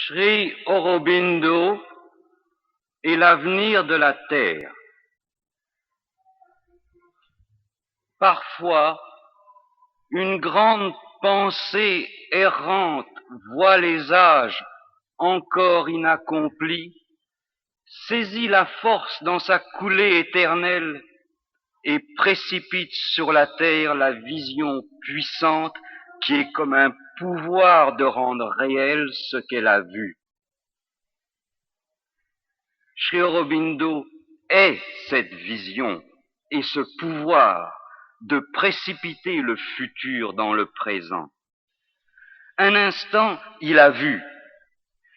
Sri Aurobindo et l'avenir de la Terre. Parfois, une grande pensée errante voit les âges encore inaccomplis, saisit la force dans sa coulée éternelle et précipite sur la terre la vision puissante qui est comme un pouvoir de rendre réel ce qu'elle a vu. Sri Aurobindo est cette vision et ce pouvoir de précipiter le futur dans le présent. Un instant, il a vu,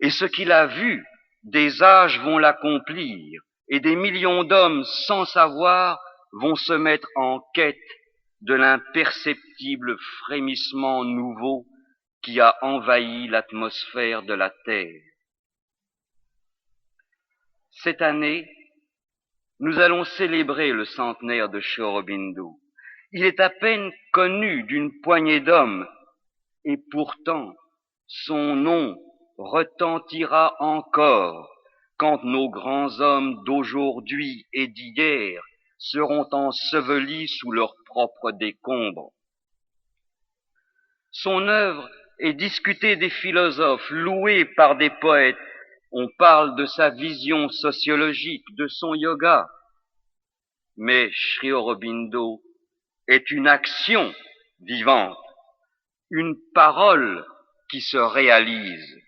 et ce qu'il a vu, des âges vont l'accomplir, et des millions d'hommes sans savoir vont se mettre en quête de l'imperceptible frémissement nouveau qui a envahi l'atmosphère de la Terre. Cette année, nous allons célébrer le centenaire de Sri Aurobindo. Il est à peine connu d'une poignée d'hommes, et pourtant son nom retentira encore quand nos grands hommes d'aujourd'hui et d'hier seront ensevelis sous leurs propres décombres. Son œuvre est discutée des philosophes, louée par des poètes. On parle de sa vision sociologique, de son yoga. Mais Sri Aurobindo est une action vivante, une parole qui se réalise.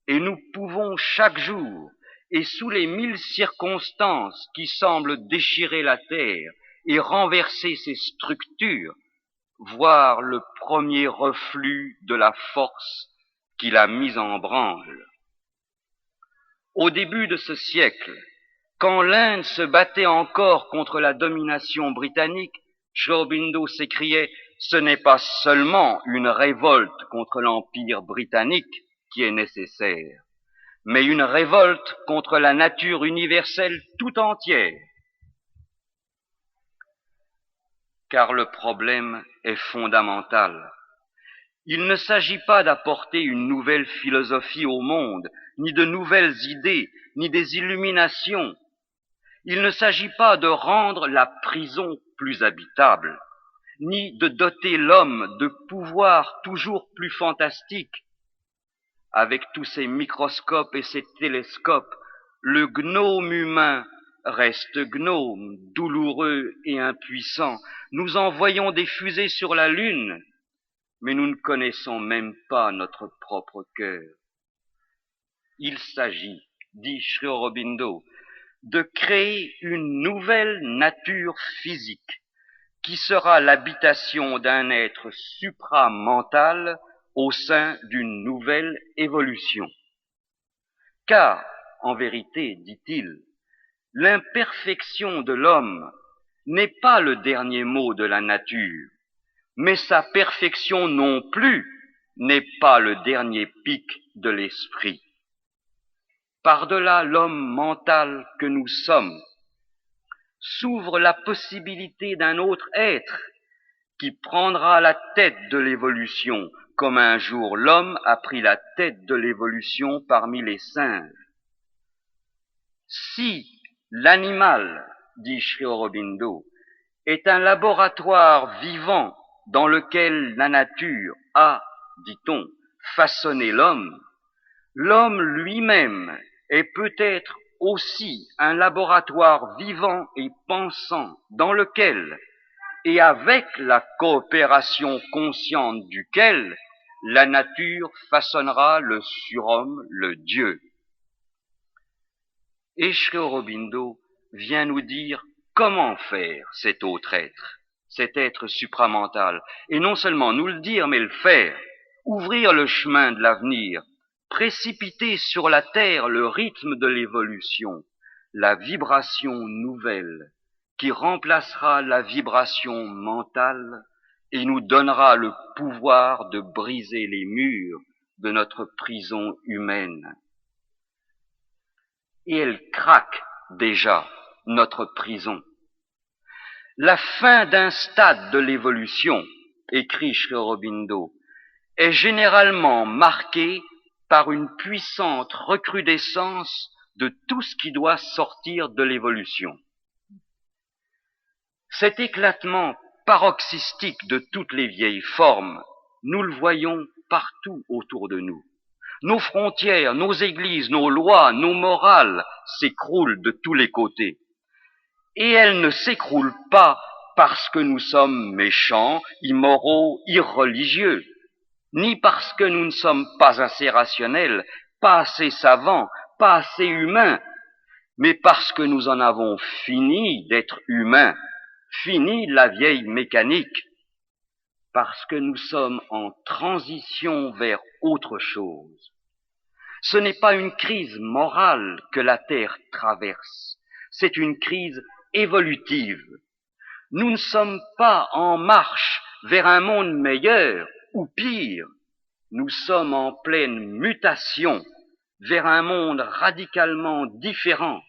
Et nous pouvons chaque jour, et sous les 1000 circonstances qui semblent déchirer la terre et renverser ses structures, voir le premier reflux de la force qui l'a mise en branle. Au début de ce siècle, quand l'Inde se battait encore contre la domination britannique, Sri Aurobindo s'écriait « Ce n'est pas seulement une révolte contre l'Empire britannique qui est nécessaire, mais une révolte contre la nature universelle tout entière. » Car le problème est fondamental. Il ne s'agit pas d'apporter une nouvelle philosophie au monde, ni de nouvelles idées, ni des illuminations. Il ne s'agit pas de rendre la prison plus habitable, ni de doter l'homme de pouvoirs toujours plus fantastiques. Avec tous ses microscopes et ses télescopes, le gnome humain reste gnome, douloureux et impuissant. Nous envoyons des fusées sur la Lune, mais nous ne connaissons même pas notre propre cœur. Il s'agit, dit Sri Aurobindo, de créer une nouvelle nature physique qui sera l'habitation d'un être supramental au sein d'une nouvelle évolution. Car, en vérité, dit-il, l'imperfection de l'homme n'est pas le dernier mot de la nature, mais sa perfection non plus n'est pas le dernier pic de l'esprit. Par-delà l'homme mental que nous sommes, s'ouvre la possibilité d'un autre être qui prendra la tête de l'évolution, comme un jour l'homme a pris la tête de l'évolution parmi les singes. Si l'animal, dit Sri Aurobindo, est un laboratoire vivant dans lequel la nature a, dit-on, façonné l'homme, l'homme lui-même est peut-être aussi un laboratoire vivant et pensant dans lequel, et avec la coopération consciente duquel, la nature façonnera le surhomme, le Dieu. Et Sri Aurobindo vient nous dire comment faire cet autre être, cet être supramental, et non seulement nous le dire, mais le faire, ouvrir le chemin de l'avenir, précipiter sur la terre le rythme de l'évolution, la vibration nouvelle qui remplacera la vibration mentale et nous donnera le pouvoir de briser les murs de notre prison humaine. Et elle craque déjà, notre prison. La fin d'un stade de l'évolution, écrit Sri Aurobindo, est généralement marquée par une puissante recrudescence de tout ce qui doit sortir de l'évolution. Cet éclatement paroxystique de toutes les vieilles formes, nous le voyons partout autour de nous. Nos frontières, nos églises, nos lois, nos morales s'écroulent de tous les côtés. Et elles ne s'écroulent pas parce que nous sommes méchants, immoraux, irreligieux, ni parce que nous ne sommes pas assez rationnels, pas assez savants, pas assez humains, mais parce que nous en avons fini d'être humains, fini la vieille mécanique, parce que nous sommes en transition vers autre chose. Ce n'est pas une crise morale que la Terre traverse, c'est une crise évolutive. Nous ne sommes pas en marche vers un monde meilleur ou pire, nous sommes en pleine mutation vers un monde radicalement différent,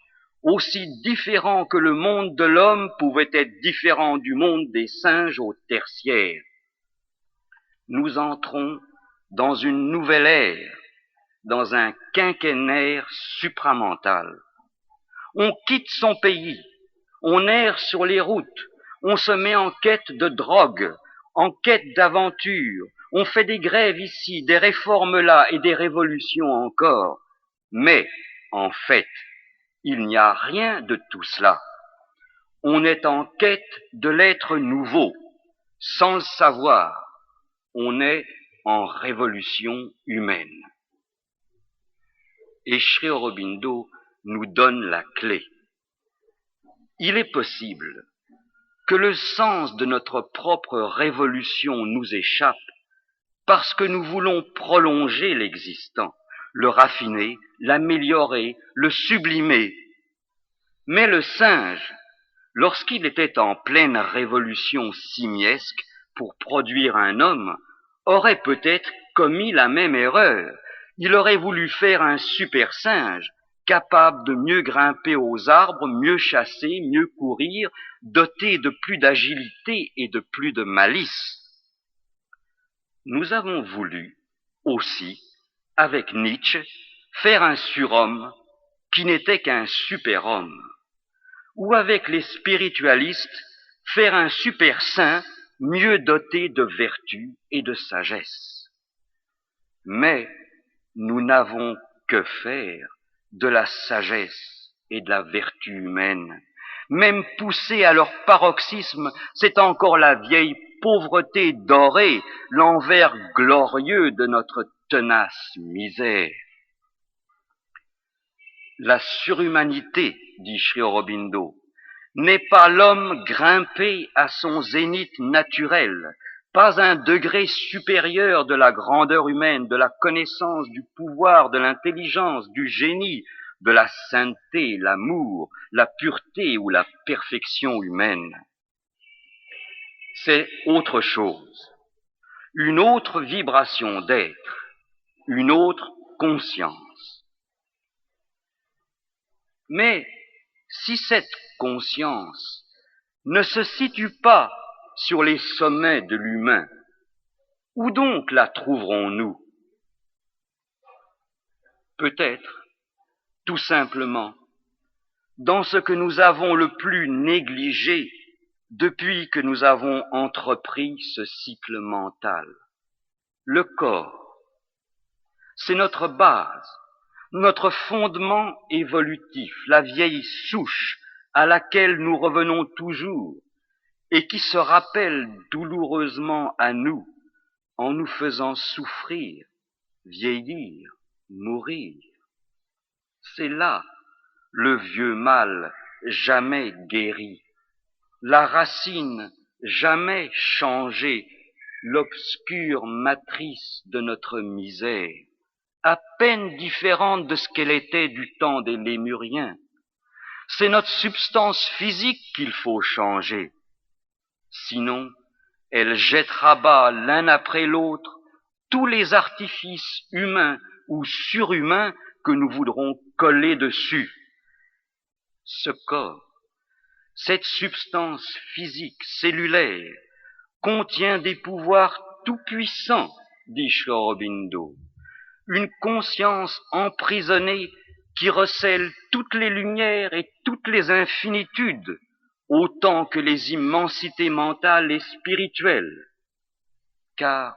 aussi différent que le monde de l'homme pouvait être différent du monde des singes au tertiaire. Nous entrons dans une nouvelle ère, dans un quinquennère supramental. On quitte son pays, on erre sur les routes, on se met en quête de drogue, en quête d'aventure, on fait des grèves ici, des réformes là et des révolutions encore. Mais, en fait, il n'y a rien de tout cela. On est en quête de l'être nouveau, sans le savoir. On est en révolution humaine. Et Sri Aurobindo nous donne la clé. Il est possible que le sens de notre propre révolution nous échappe parce que nous voulons prolonger l'existant, le raffiner, l'améliorer, le sublimer. Mais le singe, lorsqu'il était en pleine révolution simiesque pour produire un homme, aurait peut-être commis la même erreur. Il aurait voulu faire un super singe, capable de mieux grimper aux arbres, mieux chasser, mieux courir, doté de plus d'agilité et de plus de malice. Nous avons voulu aussi, avec Nietzsche, faire un surhomme qui n'était qu'un super-homme, ou avec les spiritualistes, faire un super saint mieux doté de vertu et de sagesse. Mais nous n'avons que faire de la sagesse et de la vertu humaine. Même poussée à leur paroxysme, c'est encore la vieille pauvreté dorée, l'envers glorieux de notre tenace misère. La surhumanité, dit Sri Aurobindo, n'est pas l'homme grimpé à son zénith naturel, pas un degré supérieur de la grandeur humaine, de la connaissance, du pouvoir, de l'intelligence, du génie, de la sainteté, l'amour, la pureté ou la perfection humaine. C'est autre chose, une autre vibration d'être, une autre conscience. Mais si cette conscience ne se situe pas sur les sommets de l'humain, où donc la trouverons-nous? Peut-être, tout simplement, dans ce que nous avons le plus négligé depuis que nous avons entrepris ce cycle mental. Le corps, c'est notre base, notre fondement évolutif, la vieille souche à laquelle nous revenons toujours et qui se rappelle douloureusement à nous en nous faisant souffrir, vieillir, mourir. C'est là le vieux mal jamais guéri, la racine jamais changée, l'obscure matrice de notre misère, à peine différente de ce qu'elle était du temps des Lémuriens. C'est notre substance physique qu'il faut changer. Sinon, elle jettera bas l'un après l'autre tous les artifices humains ou surhumains que nous voudrons coller dessus. Ce corps, cette substance physique, cellulaire, contient des pouvoirs tout-puissants, dit Sri Aurobindo. une conscience emprisonnée qui recèle toutes les lumières et toutes les infinitudes, autant que les immensités mentales et spirituelles. Car,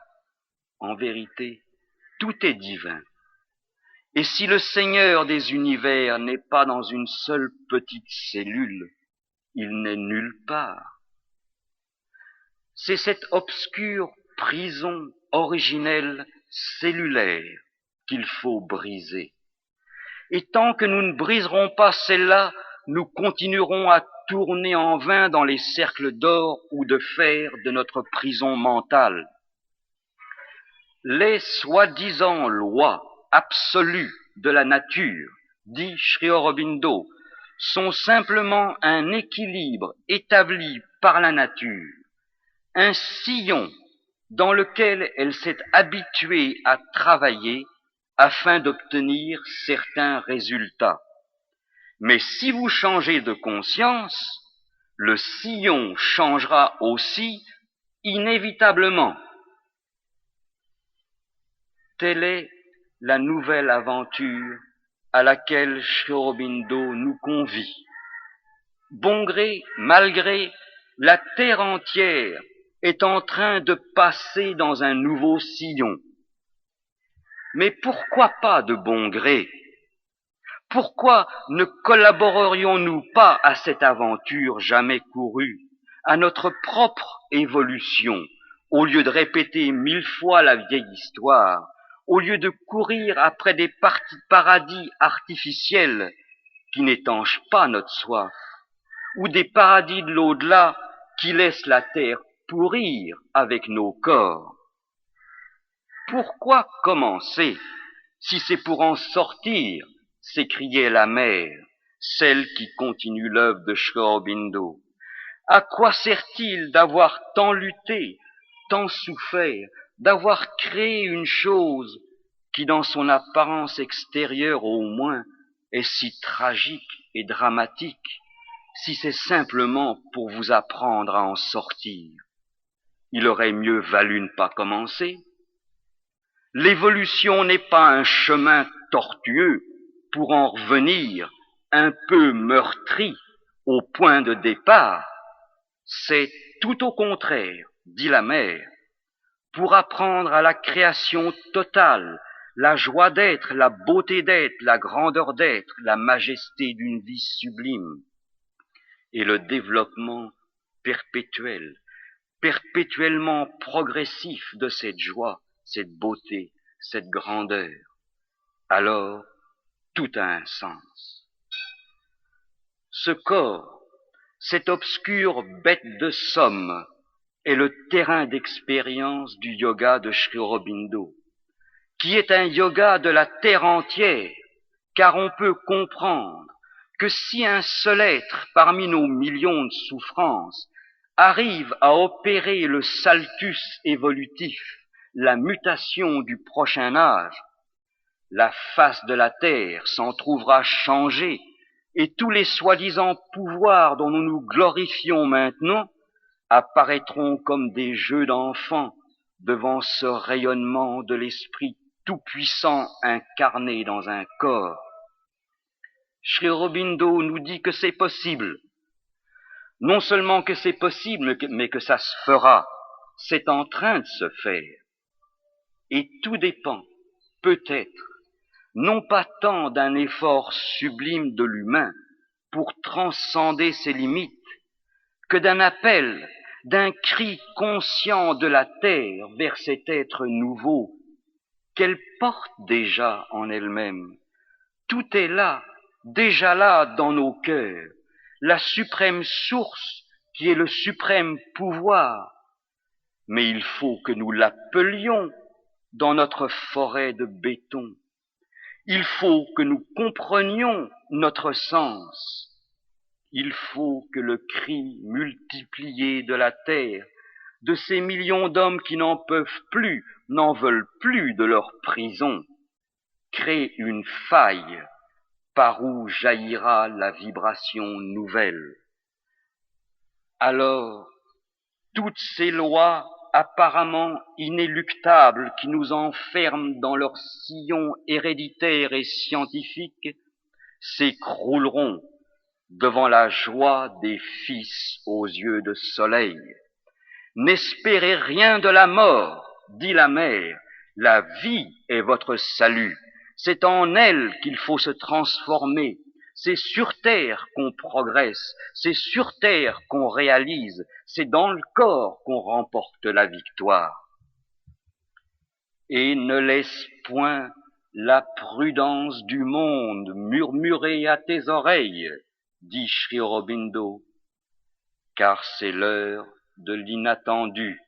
en vérité, tout est divin. Et si le Seigneur des univers n'est pas dans une seule petite cellule, il n'est nulle part. C'est cette obscure prison originelle cellulaire qu'il faut briser. Et tant que nous ne briserons pas celle-là, nous continuerons à tourner en vain dans les cercles d'or ou de fer de notre prison mentale. Les soi-disant lois absolues de la nature, dit Sri Aurobindo, sont simplement un équilibre établi par la nature, un sillon dans lequel elle s'est habituée à travailler afin d'obtenir certains résultats. Mais si vous changez de conscience, le sillon changera aussi inévitablement. Telle est la nouvelle aventure à laquelle Sri Aurobindo nous convie. Bon gré, mal gré, la terre entière est en train de passer dans un nouveau sillon. Mais pourquoi pas de bon gré? Pourquoi ne collaborerions-nous pas à cette aventure jamais courue, à notre propre évolution, au lieu de répéter 1000 fois la vieille histoire, au lieu de courir après des paradis artificiels qui n'étanchent pas notre soif, ou des paradis de l'au-delà qui laissent la terre pourrir avec nos corps? Pourquoi commencer si c'est pour en sortir? S'écriait la mère, celle qui continue l'œuvre de Sri Aurobindo. À quoi sert-il d'avoir tant lutté, tant souffert, d'avoir créé une chose qui, dans son apparence extérieure au moins, est si tragique et dramatique, si c'est simplement pour vous apprendre à en sortir? Il aurait mieux valu ne pas commencer. L'évolution n'est pas un chemin tortueux pour en revenir un peu meurtri au point de départ. C'est tout au contraire, dit la mère, pour apprendre à la création totale, la joie d'être, la beauté d'être, la grandeur d'être, la majesté d'une vie sublime, et le développement perpétuel, perpétuellement progressif de cette joie, cette beauté, cette grandeur. Alors, tout a un sens. Ce corps, cette obscure bête de somme, est le terrain d'expérience du yoga de Sri Aurobindo, qui est un yoga de la terre entière, car on peut comprendre que si un seul être parmi nos millions de souffrances arrive à opérer le saltus évolutif, la mutation du prochain âge, la face de la terre s'en trouvera changée et tous les soi-disant pouvoirs dont nous nous glorifions maintenant apparaîtront comme des jeux d'enfants devant ce rayonnement de l'esprit tout-puissant incarné dans un corps. Sri Aurobindo nous dit que c'est possible. Non seulement que c'est possible, mais que ça se fera. C'est en train de se faire. Et tout dépend, peut-être, non pas tant d'un effort sublime de l'humain pour transcender ses limites, que d'un appel, d'un cri conscient de la terre vers cet être nouveau qu'elle porte déjà en elle-même. Tout est là, déjà là dans nos cœurs, la suprême source qui est le suprême pouvoir. Mais il faut que nous l'appelions dans notre forêt de béton. Il faut que nous comprenions notre sens. Il faut que le cri multiplié de la terre, de ces millions d'hommes qui n'en peuvent plus, n'en veulent plus de leur prison, crée une faille par où jaillira la vibration nouvelle. Alors, toutes ces lois apparemment inéluctables qui nous enferment dans leur sillon héréditaire et scientifique s'écrouleront devant la joie des fils aux yeux de soleil. N'espérez rien de la mort, dit la mère, la vie est votre salut, c'est en elle qu'il faut se transformer, c'est sur terre qu'on progresse, c'est sur terre qu'on réalise, c'est dans le corps qu'on remporte la victoire. Et ne laisse point la prudence du monde murmurer à tes oreilles, dit Sri Aurobindo, car c'est l'heure de l'inattendu.